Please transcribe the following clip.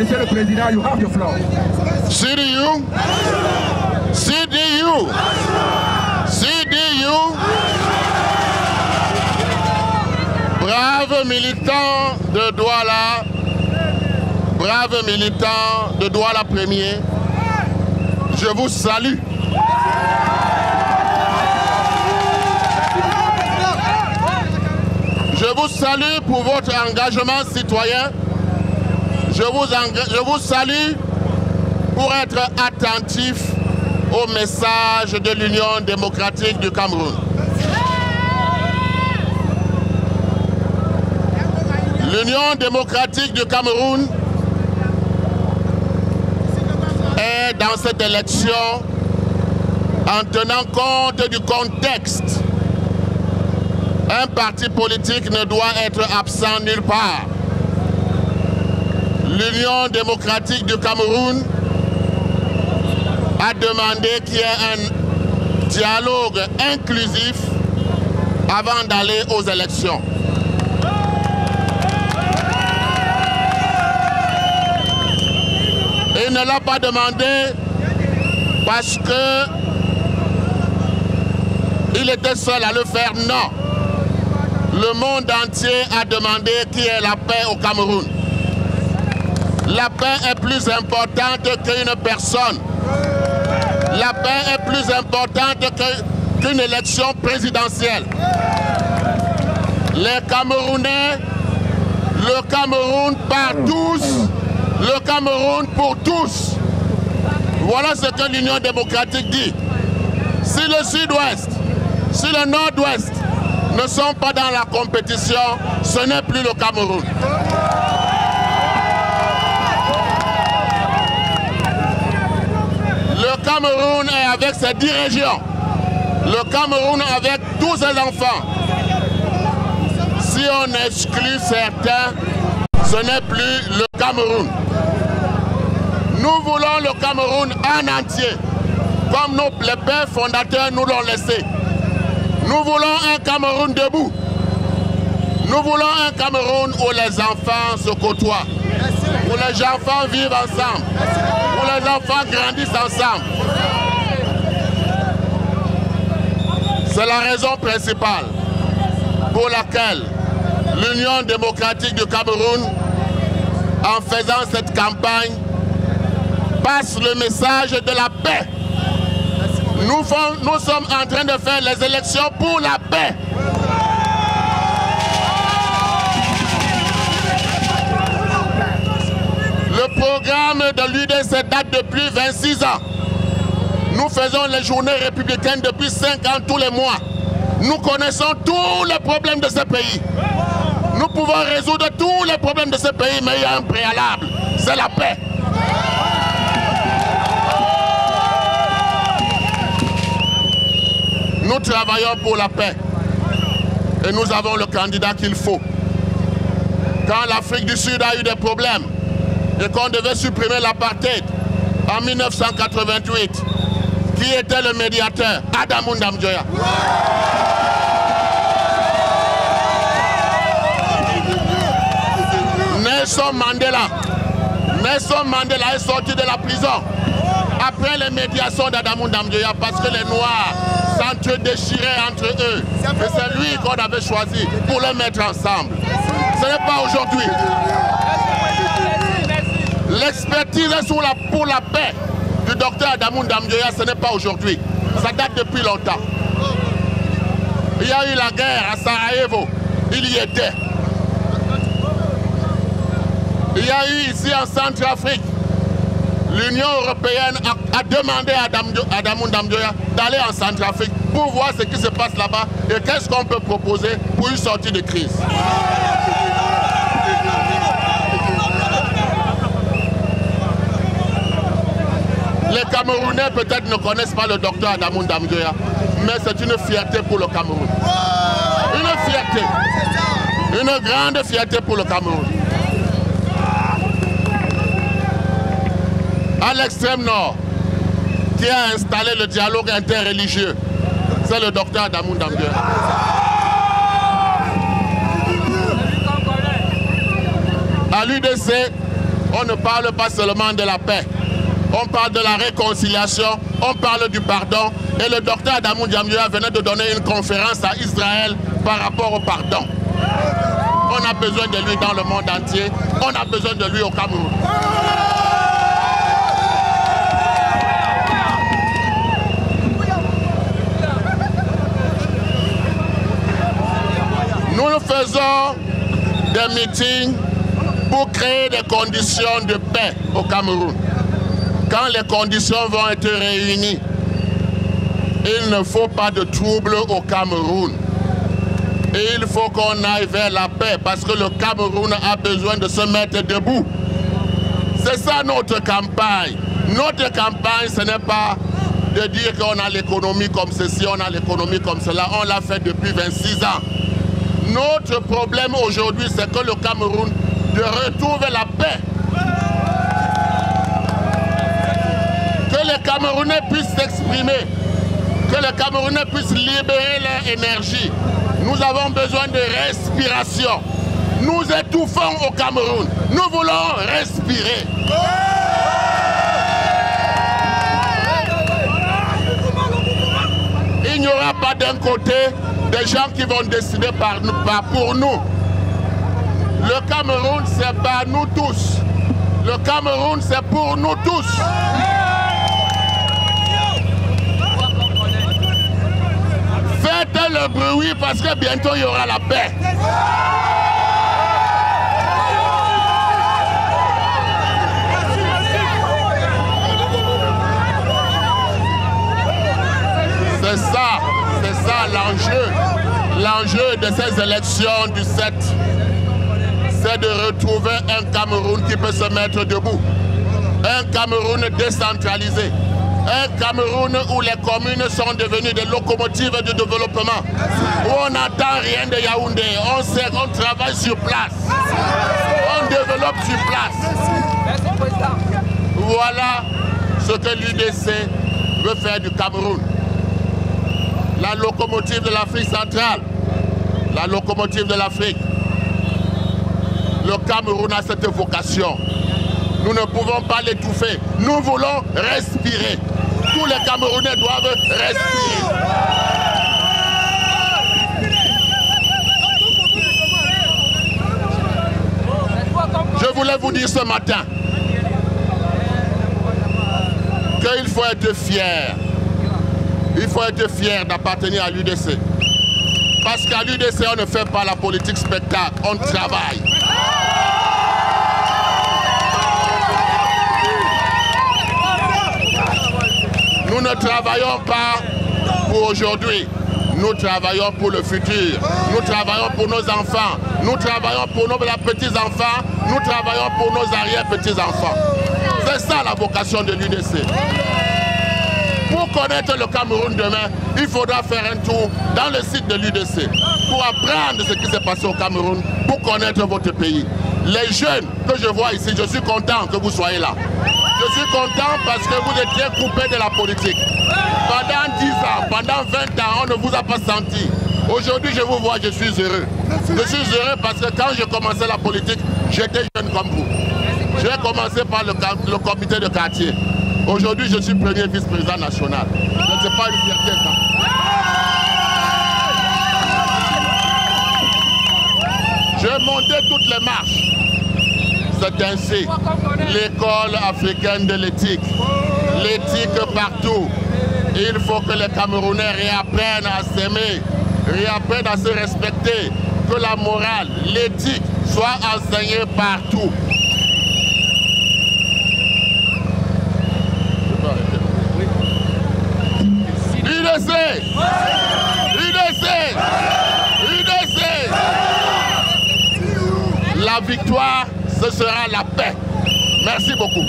Monsieur le Président, you have the floor. CDU, CDU, CDU, braves militants de Douala, braves militants de Douala Premier, je vous salue. Je vous salue pour votre engagement citoyen. Je vous salue pour être attentif au message de l'Union démocratique du Cameroun. L'Union démocratique du Cameroun est dans cette élection en tenant compte du contexte. Un parti politique ne doit être absent nulle part. L'Union démocratique du Cameroun a demandé qu'il y ait un dialogue inclusif avant d'aller aux élections. Il ne l'a pas demandé parce que il était seul à le faire, non. Le monde entier a demandé qu'il y ait la paix au Cameroun. La paix est plus importante qu'une personne. La paix est plus importante qu'une élection présidentielle. Les Camerounais, le Cameroun par tous, le Cameroun pour tous. Voilà ce que l'Union démocratique dit. Si le Sud-Ouest, si le Nord-Ouest ne sont pas dans la compétition, ce n'est plus le Cameroun. Le Cameroun est avec ses 10 régions. Le Cameroun avec tous ses enfants. Si on exclut certains, ce n'est plus le Cameroun. Nous voulons le Cameroun en entier, comme les pères fondateurs nous l'ont laissé. Nous voulons un Cameroun debout. Nous voulons un Cameroun où les enfants se côtoient, où les enfants vivent ensemble, où les enfants grandissent ensemble. C'est la raison principale pour laquelle l'Union démocratique du Cameroun, en faisant cette campagne, passe le message de la paix. Nous sommes en train de faire les élections pour la paix. Le programme de l'UDC date depuis 26 ans. Nous faisons les journées républicaines depuis 5 ans tous les mois. Nous connaissons tous les problèmes de ce pays. Nous pouvons résoudre tous les problèmes de ce pays, mais il y a un préalable, c'est la paix. Nous travaillons pour la paix et nous avons le candidat qu'il faut. Quand l'Afrique du Sud a eu des problèmes et qu'on devait supprimer l'apartheid en 1988, qui était le médiateur? Adamou Ndamjoya. Nelson Mandela est sorti de la prison après les médiations d'Adamou Ndamjoya parce que les Noirs s'entre-déchiraient entre eux. Et c'est lui qu'on avait choisi pour les mettre ensemble. Ce n'est pas aujourd'hui. L'expertise pour la paix du docteur Adamou Ndamjoya, ce n'est pas aujourd'hui. Ça date depuis longtemps. Il y a eu la guerre à Sarajevo. Il y était. Il y a eu ici en Centrafrique, l'Union européenne a demandé à Adamou Ndamjoya d'aller en Centrafrique pour voir ce qui se passe là-bas et qu'est-ce qu'on peut proposer pour une sortie de crise. Les Camerounais peut-être ne connaissent pas le docteur Adamou Ndamjoya, mais c'est une fierté pour le Cameroun. Une fierté. Une grande fierté pour le Cameroun. À l'extrême nord, qui a installé le dialogue interreligieux, c'est le docteur Adamou Ndamjoya. À l'UDC, on ne parle pas seulement de la paix. On parle de la réconciliation, on parle du pardon. Et le docteur Adamou Diamdioua venait de donner une conférence à Israël par rapport au pardon. On a besoin de lui dans le monde entier. On a besoin de lui au Cameroun. Nous faisons des meetings pour créer des conditions de paix au Cameroun. Quand les conditions vont être réunies, il ne faut pas de troubles au Cameroun. Et il faut qu'on aille vers la paix parce que le Cameroun a besoin de se mettre debout. C'est ça notre campagne. Notre campagne, ce n'est pas de dire qu'on a l'économie comme ceci, on a l'économie comme cela. On l'a fait depuis 26 ans. Notre problème aujourd'hui, c'est que le Cameroun de retrouver la paix. Que les Camerounais puissent s'exprimer, que les Camerounais puissent libérer leur énergie. Nous avons besoin de respiration. Nous étouffons au Cameroun. Nous voulons respirer. Il n'y aura pas d'un côté des gens qui vont décider pour nous. Le Cameroun, c'est pas nous tous. Le Cameroun, c'est pour nous tous. Faites le bruit parce que bientôt il y aura la paix. C'est ça l'enjeu. L'enjeu de ces élections du 7, c'est de retrouver un Cameroun qui peut se mettre debout. Un Cameroun décentralisé. Un Cameroun où les communes sont devenues des locomotives de développement. Où on n'attend rien de Yaoundé. On sait qu'on travaille sur place. On développe sur place. Voilà ce que l'UDC veut faire du Cameroun. La locomotive de l'Afrique centrale. La locomotive de l'Afrique. Le Cameroun a cette vocation. Nous ne pouvons pas l'étouffer. Nous voulons respirer. Tous les Camerounais doivent respirer. Je voulais vous dire ce matin qu'il faut être fier. Il faut être fier d'appartenir à l'UDC. Parce qu'à l'UDC, on ne fait pas la politique spectacle, on travaille. Nous ne travaillons pas pour aujourd'hui, nous travaillons pour le futur. Nous travaillons pour nos enfants, nous travaillons pour nos petits-enfants, nous travaillons pour nos arrière-petits-enfants. C'est ça la vocation de l'UDC. Pour connaître le Cameroun demain, il faudra faire un tour dans le site de l'UDC pour apprendre ce qui s'est passé au Cameroun, pour connaître votre pays. Les jeunes que je vois ici, je suis content que vous soyez là. Je suis content parce que vous étiez coupés de la politique. Pendant 10 ans, pendant 20 ans, on ne vous a pas senti. Aujourd'hui, je vous vois, je suis heureux. Je suis heureux parce que quand j'ai commencé la politique, j'étais jeune comme vous. J'ai commencé par le comité de quartier. Aujourd'hui, je suis premier vice-président national. Ce n'est pas une fierté, ça. J'ai monté toutes les marches. C'est ainsi. L'école africaine de l'éthique. L'éthique partout. Il faut que les Camerounais réapprennent à s'aimer, réapprennent à se respecter, que la morale, l'éthique soit enseignée partout. UDC! UDC! UDC! La victoire, ce sera la paix. Merci beaucoup.